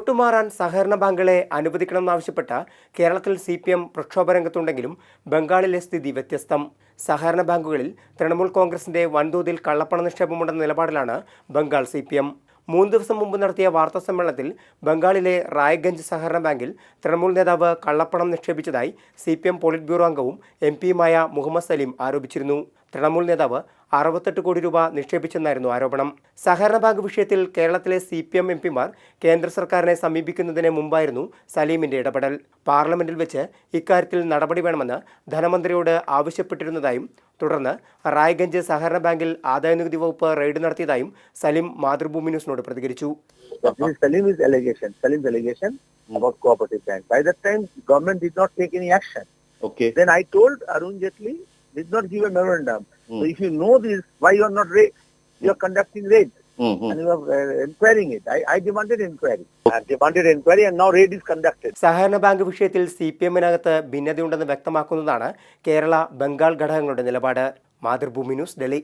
Note മാറാൻ സഹകരണ ബാങ്കുകളെ അനുവദിക്കണമെന്നാവശ്യപ്പെട്ട കേരളത്തിൽ CPM പ്രക്ഷോഭരംഗത്തുണ്ടെങ്കിലും ബംഗാളിലെ സ്ഥിതി വ്യത്യസ്തം. സഹകരണ ബാങ്കുകളിൽ തൃണമൂൽ കോൺഗ്രസിന്റെ വൻതോതിൽ കള്ളപ്പണ നിക്ഷേപമുണ്ടെന്ന നിലപാടിലാണ് ബംഗാൾ CPM. 3 ദിവസം മുമ്പ് നടത്തിയ വാർത്താ സമ്മേളനത്തിൽ ബംഗാളിലെ റായ്ഗഞ്ച് സഹകരണ ബാങ്കിൽ തൃണമൂൽ നേതാവ് കള്ളപ്പണം നിക്ഷേപിച്ചതായി CPM പോളിറ്റ് ബ്യൂറോ അംഗവും MP-യുമായ മുഹമ്മദ് സലീം ആരോപിച്ചിരുന്നു. തൃണമൂൽ നേതാവ് 68 കോടി രൂപ നിക്ഷേപിച്ചെന്നായിരുന്നു ആരോപണം. സഹകരണ ബാങ്ക് വിഷയത്തിൽ കേരളത്തിലെ CPM MP-മാർ കേന്ദ്ര സർക്കാരിനെ സമീപിക്കുന്നതിന് മുമ്പായിരുന്നു സലീമിന്റെ ഇടപെടൽ. പാർലമെന്റിൽ വെച്ച് ഇക്കാര്യത്തിൽ നടപടി വേണമെന്ന് ധനമന്ത്രിയോട് ആവശ്യപ്പെട്ടിരുന്നതായും തുടർന്ന് റായ്ഗഞ്ച് സഹകരണ ബാങ്കിൽ ആദായനികുതി വകുപ്പ് റെയ്ഡ് നടത്തിയതായും സലീം മാതൃഭൂമി ന്യൂസിനോട് പ്രതികരിച്ചു. Salim's allegation about cooperative bank. By that time, government did not take any action. Okay. Then I told Arun Jaitley did not give a memorandum. So if you know this, why you are not you are conducting raid and you are inquiring it. I demanded inquiry. I demanded inquiry and now raid is conducted. സഹകരണ bank വിഷയത്തിൽ CPM-നകത്ത് ഭിന്നതയുണ്ടെന്ന് വ്യക്തമാക്കുന്നതാണ് കേരള ബംഗാൾ ഘടകങ്ങളുടെ നിലപാട്. Mathrubhumi news, Delhi.